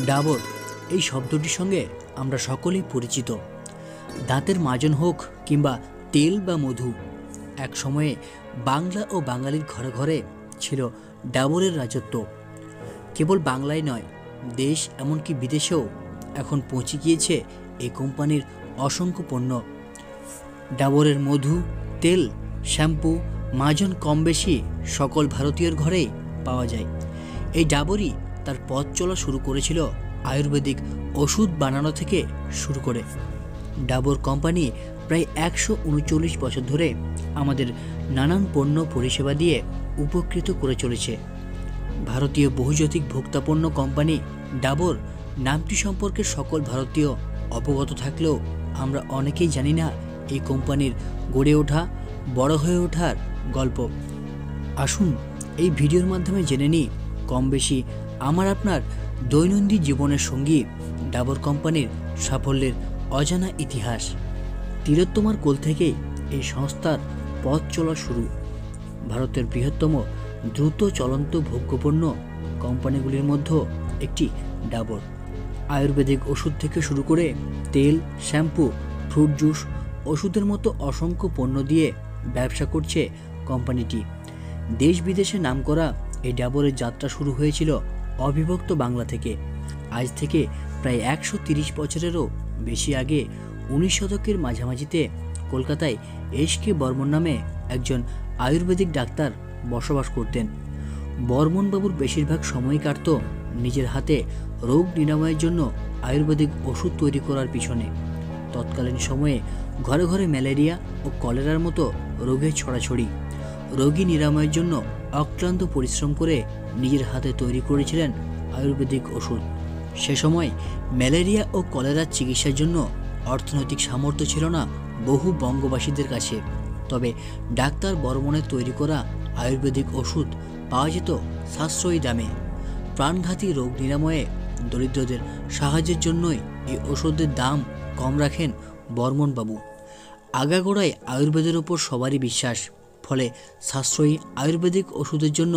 ডাবর এই শব্দটির সঙ্গে আমরা সকলেই পরিচিত। দাঁতের মাজন হোক কিংবা তেল বা মধু, এক সময়ে বাংলা ও বাঙালির ঘরে ঘরে ছিল ডাবরের রাজত্ব। কেবল বাংলায় নয়, দেশ এমনকি বিদেশেও এখন পৌঁছে গিয়েছে এই কোম্পানির অসংখ্য পণ্য। ডাবরের মধু, তেল, শ্যাম্পু, মাজন কম বেশি সকল ভারতীয়র ঘরেই পাওয়া যায়। এই ডাবরই তার পথ চলা শুরু করেছিল আয়ুর্বেদিক ওষুধ বানানো থেকে শুরু করে। ডাবর কোম্পানি প্রায় 139 বছর ধরে আমাদের নানান পণ্য পরিষেবা দিয়ে উপকৃত করে চলেছে। ভারতীয় বহুজাতিক ভোক্তাপণ্য কোম্পানি ডাবর নামটি সম্পর্কে সকল ভারতীয় অবগত থাকলেও আমরা অনেকেই জানি না এই কোম্পানির গড়ে ওঠা, বড় হয়ে ওঠার গল্প। আসুন এই ভিডিওর মাধ্যমে জেনে নিই কম বেশি আমার আপনার দৈনন্দিন জীবনের সঙ্গী ডাবর কোম্পানির সাফল্যের অজানা ইতিহাস। তিলোত্তমার কোল থেকেই এই সংস্থার পথ চলা শুরু। ভারতের বৃহত্তম দ্রুত চলন্ত ভোগ্যপণ্য কোম্পানিগুলির মধ্যে একটি ডাবর। আয়ুর্বেদিক ওষুধ থেকে শুরু করে তেল, শ্যাম্পু, ফ্রুট জুস, ওষুধের মতো অসংখ্য পণ্য দিয়ে ব্যবসা করছে কোম্পানিটি। দেশ বিদেশে নামকরা এই ডাবরের যাত্রা শুরু হয়েছিল অবিভক্ত বাংলা থেকে। আজ থেকে প্রায় 130 বছরেরও বেশি আগে 19 শতকের মাঝামাঝিতে কলকাতায় এস.কে. বর্মন নামে একজন আয়ুর্বেদিক ডাক্তার বসবাস করতেন। বর্মনবাবুর বেশিরভাগ সময় কাটত নিজের হাতে রোগ নিরাময়ের জন্য আয়ুর্বেদিক ওষুধ তৈরি করার পিছনে। তৎকালীন সময়ে ঘরে ঘরে ম্যালেরিয়া ও কলেরার মতো রোগের ছড়াছড়ি। রোগী নিরাময়ের জন্য অক্লান্ত পরিশ্রম করে নিজের হাতে তৈরি করেছিলেন আয়ুর্বেদিক ওষুধ। সে সময় ম্যালেরিয়া ও কলেরার চিকিৎসার জন্য অর্থনৈতিক সামর্থ্য ছিল না বহু বঙ্গবাসীদের কাছে। তবে ডাক্তার বর্মনের তৈরি করা আয়ুর্বেদিক ওষুধ পাওয়া যেত সাশ্রয়ী দামে। প্রাণঘাতী রোগ নিরাময়ে দরিদ্রদের সাহায্যের জন্যই এই ওষুধের দাম কম রাখেন বর্মনবাবু। আগাগোড়ায় আয়ুর্বেদের ওপর সবারই বিশ্বাস, ফলে সাশ্রয়ী আয়ুর্বেদিক ওষুধের জন্য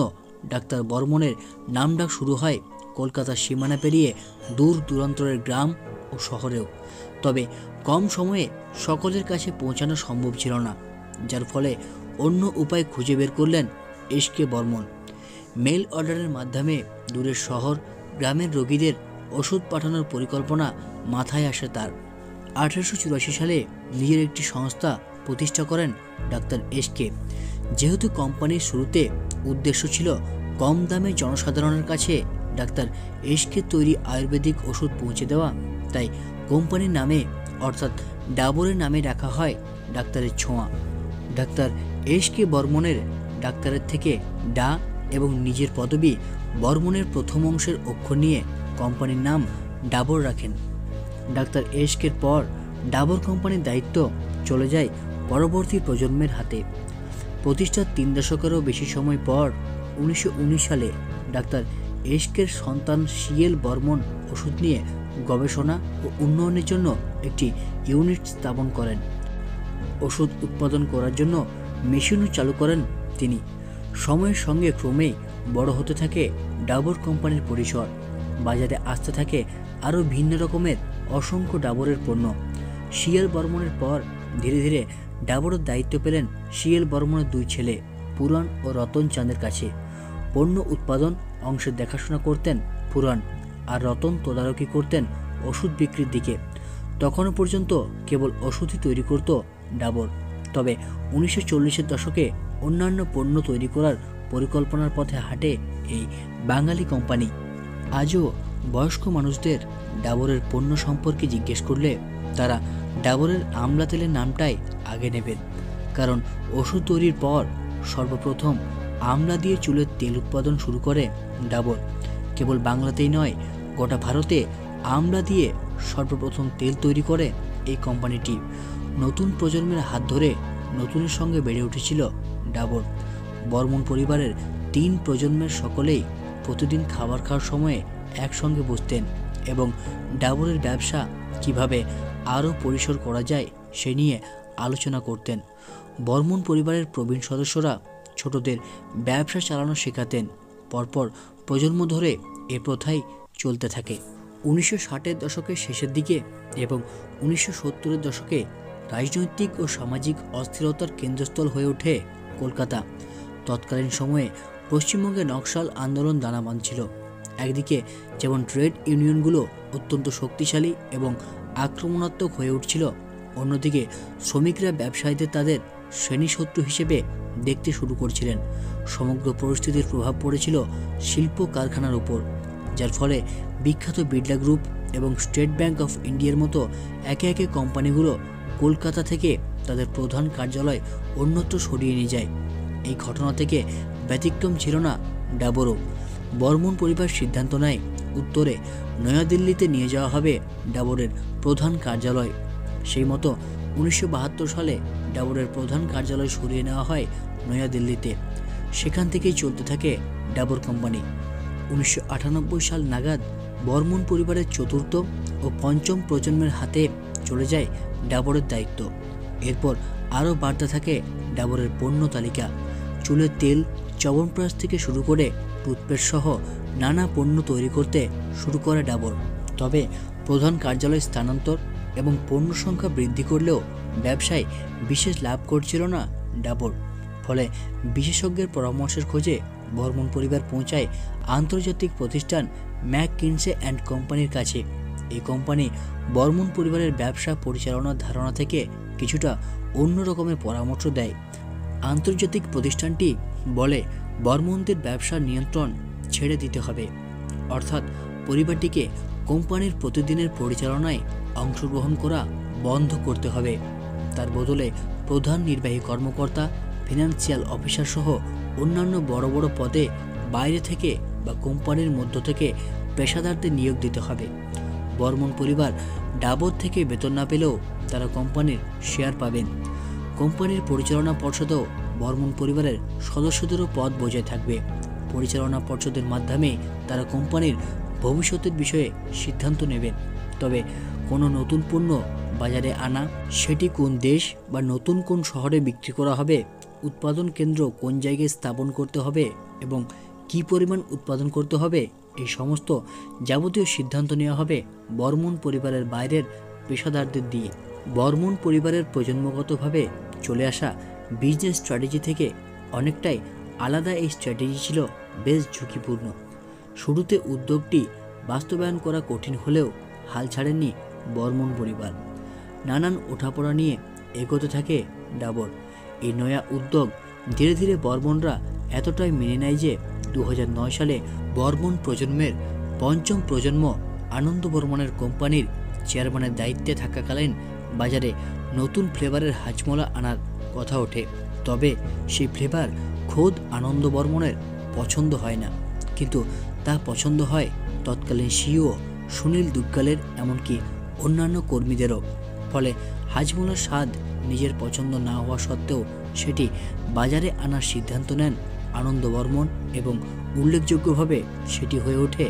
ডাক্তার বর্মনের নামডাক শুরু হয় কলকাতার সীমানা পেরিয়ে দূর দূরান্তরের গ্রাম ও শহরেও। তবে কম সময়ে সকলের কাছে পৌঁছানো সম্ভব ছিল না, যার ফলে অন্য উপায় খুঁজে বের করলেন এস.কে. বর্মন। মেল অর্ডারের মাধ্যমে দূরের শহর গ্রামের রোগীদের ওষুধ পাঠানোর পরিকল্পনা মাথায় আসে তার। 1884 সালে নিজের একটি সংস্থা প্রতিষ্ঠা করেন ডাক্তার এস.কে. যেহেতু কোম্পানির শুরুতে উদ্দেশ্য ছিল কম দামে জনসাধারণের কাছে ডাক্তার এস.কে. তৈরি আয়ুর্বেদিক ওষুধ পৌঁছে দেওয়া, তাই কোম্পানির নামে অর্থাৎ ডাবরের নামে রাখা হয় ডাক্তারের ছোঁয়া। Doctor S K. বর্মনের ডাক্তারের থেকে ডা এবং নিজের পদবী বর্মনের প্রথম অংশের অক্ষর নিয়ে কোম্পানির নাম ডাবর রাখেন। ডাক্তার এস.কে.'র পর ডাবর কোম্পানির দায়িত্ব চলে যায় পরবর্তী প্রজন্মের হাতে। প্রতিষ্ঠার 3 দশকেরও বেশি সময় পর 1919 সালে ডাক্তার এস.কে.'র সন্তান সি.এল. বর্মন ওষুধ নিয়ে গবেষণা ও উন্নয়নের জন্য একটি ইউনিট স্থাপন করেন। ওষুধ উৎপাদন করার জন্য মেশিনও চালু করেন তিনি। সময়ের সঙ্গে ক্রমেই বড় হতে থাকে ডাবর কোম্পানির পরিসর। বাজারে আসতে থাকে আরও ভিন্ন রকমের অসংখ্য ডাবরের পণ্য। সি.এল. বর্মনের পর ধীরে ধীরে ডাবরের দায়িত্ব পেলেন সি.এল. বর্মনের 2 ছেলে পুরাণ ও রতন চাঁদের কাছে। পণ্য উৎপাদন অংশের দেখাশোনা করতেন পুরাণ, আর রতন তদারকি করতেন ওষুধ বিক্রির দিকে। তখনও পর্যন্ত কেবল ওষুধই তৈরি করত ডাবর। তবে 1940-এর দশকে অন্যান্য পণ্য তৈরি করার পরিকল্পনার পথে হাঁটে এই বাঙালি কোম্পানি। আজও বয়স্ক মানুষদের ডাবরের পণ্য সম্পর্কে জিজ্ঞেস করলে তারা ডাবরের আমলা তেলের নামটাই আগে নেবেন, কারণ ওষুধ তৈরির পর সর্বপ্রথম আমলা দিয়ে চুলের তেল উৎপাদন শুরু করে ডাবর। কেবল বাংলাতেই নয়, গোটা ভারতে আমলা দিয়ে সর্বপ্রথম তেল তৈরি করে এই কোম্পানিটি। নতুন প্রজন্মের হাত ধরে নতুনের সঙ্গে বেড়ে উঠেছিল ডাবর। বর্মন পরিবারের 3 প্রজন্মের সকলেই প্রতিদিন খাবার খাওয়ার সময়ে একসঙ্গে বসতেন এবং ডাবরের ব্যবসা কিভাবে আরও পরিসর করা যায় সে নিয়ে আলোচনা করতেন। বর্মন পরিবারের প্রবীণ সদস্যরা ছোটদের ব্যবসা চালানো শেখাতেন। পরপর প্রজন্ম ধরে এ প্রথাই চলতে থাকে। 1960-এর দশকের শেষের দিকে এবং 1970-এর দশকে রাজনৈতিক ও সামাজিক অস্থিরতার কেন্দ্রস্থল হয়ে ওঠে কলকাতা। তৎকালীন সময়ে পশ্চিমবঙ্গে নকশাল আন্দোলন দানা বাঁধছিল। একদিকে যেমন ট্রেড ইউনিয়নগুলো অত্যন্ত শক্তিশালী এবং আক্রমণাত্মক হয়ে উঠছিল, অন্যদিকে শ্রমিকরা ব্যবসায়ীদের তাদের শ্রেণীশত্রু হিসেবে দেখতে শুরু করছিলেন। সমগ্র পরিস্থিতির প্রভাব পড়েছিল শিল্প কারখানার উপর, যার ফলে বিখ্যাত বিড়লা গ্রুপ এবং স্টেট ব্যাংক অফ ইন্ডিয়ার মতো একে একে কোম্পানিগুলো কলকাতা থেকে তাদের প্রধান কার্যালয় অন্যত্র সরিয়ে নিয়ে যায়। এই ঘটনা থেকে ব্যতিক্রম ছিল না ডাবরও। বর্মন পরিবার সিদ্ধান্ত নেয় উত্তরে নয়াদিল্লিতে নিয়ে যাওয়া হবে ডাবরের প্রধান কার্যালয়। সেই মতো 1972 সালে ডাবরের প্রধান কার্যালয় সরিয়ে নেওয়া হয় নয়াদিল্লিতে। সেখান থেকেই চলতে থাকে ডাবর কোম্পানি। 1998 সাল নাগাদ বর্মন পরিবারের চতুর্থ ও পঞ্চম প্রজন্মের হাতে চলে যায় ডাবরের দায়িত্ব। এরপর আরও বাড়তে থাকে ডাবরের পণ্য তালিকা। চুলের তেল, চ্যবনপ্রাশ থেকে শুরু করে টুথপেস্ট সহ নানা পণ্য তৈরি করতে শুরু করে ডাবর। তবে প্রধান কার্যালয় স্থানান্তর এবং পণ্য সংখ্যা বৃদ্ধি করলেও ব্যবসায় বিশেষ লাভ করছিল না ডাবর। ফলে বিশেষজ্ঞের পরামর্শের খোঁজে বর্মন পরিবার পৌঁছায় আন্তর্জাতিক প্রতিষ্ঠান ম্যাককিনসে অ্যান্ড কোম্পানির কাছে। এই কোম্পানি বর্মন পরিবারের ব্যবসা পরিচালনার ধারণা থেকে কিছুটা অন্য রকমের পরামর্শ দেয়। আন্তর্জাতিক প্রতিষ্ঠানটি বলে বর্মনদের ব্যবসার নিয়ন্ত্রণ ছেড়ে দিতে হবে, অর্থাৎ পরিবারটিকে কোম্পানির প্রতিদিনের পরিচালনায় অংশগ্রহণ করা বন্ধ করতে হবে। তার বদলে প্রধান নির্বাহী কর্মকর্তা, ফিনান্সিয়াল অফিসার সহ অন্যান্য বড় বড় পদে বাইরে থেকে বা কোম্পানির মধ্য থেকে পেশাদারদের নিয়োগ দিতে হবে। বর্মন পরিবার ডাবর থেকে বেতন না পেলেও তারা কোম্পানির শেয়ার পাবেন। কোম্পানির পরিচালনা পর্ষদেও বর্মন পরিবারের সদস্যদেরও পদ বজায় থাকবে। পরিচালনা পর্ষদের মাধ্যমে তারা কোম্পানির ভবিষ্যতের বিষয়ে সিদ্ধান্ত নেবেন। তবে কোনো নতুন পণ্য বাজারে আনা, সেটি কোন দেশ বা নতুন কোন শহরে বিক্রি করা হবে, উৎপাদন কেন্দ্র কোন জায়গায় স্থাপন করতে হবে এবং কী পরিমাণ উৎপাদন করতে হবে, এই সমস্ত যাবতীয় সিদ্ধান্ত নেওয়া হবে বর্মন পরিবারের বাইরের পেশাদারদের দিয়ে। বর্মন পরিবারের প্রজন্মগতভাবে চলে আসা বিজনেস স্ট্র্যাটেজি থেকে অনেকটাই আলাদা এই স্ট্র্যাটেজি ছিল বেশ ঝুঁকিপূর্ণ। শুরুতে উদ্যোগটি বাস্তবায়ন করা কঠিন হলেও হাল ছাড়েননি বর্মন পরিবার। নানান ওঠাপড়া নিয়ে এগোতে থাকে ডাবর। এই নয়া উদ্যোগ ধীরে ধীরে বর্মনরা এতটাই মেনে নেয় যে 2009 সালে বর্মন প্রজন্মের পঞ্চম প্রজন্ম আনন্দ বর্মনের কোম্পানির চেয়ারম্যানের দায়িত্বে থাকাকালীন বাজারে নতুন ফ্লেভারের হাজমোলা আনার কথা ওঠে। তবে সেই ফ্লেভার খোদ আনন্দ বর্মনের পছন্দ হয় না, কিন্তু তা পছন্দ হয় তৎকালীন সিইও সুনীল দুগ্গালের, এমনকি অন্যান্য কর্মীদেরও। ফলে হাজমোলার স্বাদ নিজের পছন্দ না হওয়া সত্ত্বেও সেটি বাজারে আনার সিদ্ধান্ত নেন আনন্দ বর্মন এবং উল্লেখযোগ্যভাবে সেটি হয়ে ওঠে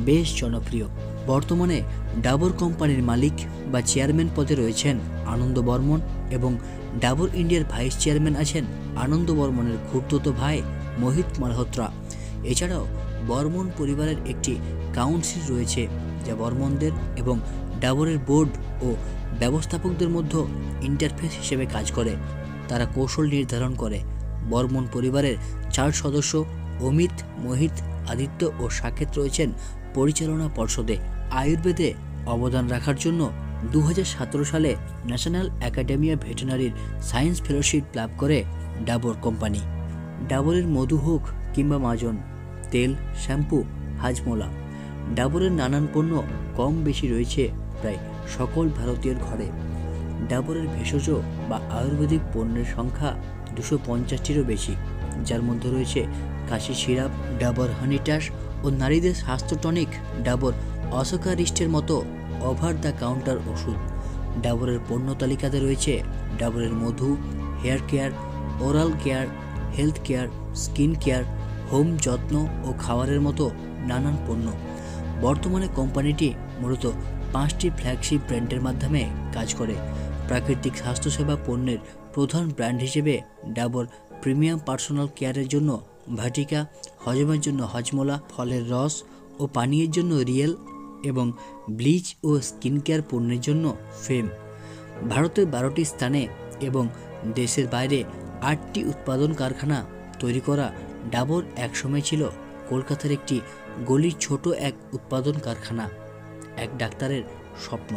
বেশ জনপ্রিয়। বর্তমানে ডাবর কোম্পানির মালিক বা চেয়ারম্যান পদে রয়েছেন আনন্দ বর্মন এবং ডাবর ইন্ডিয়ার ভাইস চেয়ারম্যান আছেন আনন্দ বর্মনের খুড়তুতো ভাই মোহিত মালহোত্রা। এছাড়াও বর্মন পরিবারের একটি কাউন্সিল রয়েছে যা বর্মনদের এবং ডাবরের বোর্ড ও ব্যবস্থাপকদের মধ্যে ইন্টারফেস হিসেবে কাজ করে। তারা কৌশল নির্ধারণ করে। বর্মন পরিবারের 4 সদস্য অমিত, মোহিত, আদিত্য ও সাকেত রয়েছেন পরিচালনা পর্ষদে। আয়ুর্বেদে অবদান রাখার জন্য 2017 সালে ন্যাশনাল একাডেমি অফ ভেটেরিনারির সায়েন্স ফেলোশিপ লাভ করে ডাবর কোম্পানি। ডাবরের মধু হোক কিংবা মাজন, তেল, শ্যাম্পু, হাজমোলা, ডাবরের নানান পণ্য কম বেশি রয়েছে প্রায় সকল ভারতীয়ের ঘরে। ডাবরের ভেষজ বা আয়ুর্বেদিক পণ্যের সংখ্যা 250টিরও বেশি, যার মধ্যে রয়েছে কাশি সিরাপ, ডাবর হানিটাস ও নারীদের স্বাস্থ্য টনিক ডাবর অসকারিস্টের মতো ওভার দ্য কাউন্টার ওষুধ। ডাবরের পণ্য তালিকাতে রয়েছে ডাবরের মধু, hair care, oral care, health care, skin care, home যত্ন ও খাবারের মতো নানান পণ্য। বর্তমানে কোম্পানিটি মূলত 5টি ফ্ল্যাগশিপ ব্র্যান্ডের মাধ্যমে কাজ করে। প্রাকৃতিক স্বাস্থ্যসেবা পণ্যের প্রধান ব্র্যান্ড হিসেবে ডাবর প্রিমিয়াম পার্সোনাল কেয়ারের জন্য ভাটিকা, হজমের জন্য হজমোলা, ফলের রস ও পানীয়ের জন্য রিয়েল, এবং ব্লিচ ও স্কিন কেয়ার পণ্যের জন্য ফেম। ভারতের 12টি স্থানে এবং দেশের বাইরে 8টি উৎপাদন কারখানা তৈরি করা ডাবর একসময় ছিল কলকাতার একটি গলির ছোট এক উৎপাদন কারখানা, এক ডাক্তারের স্বপ্ন।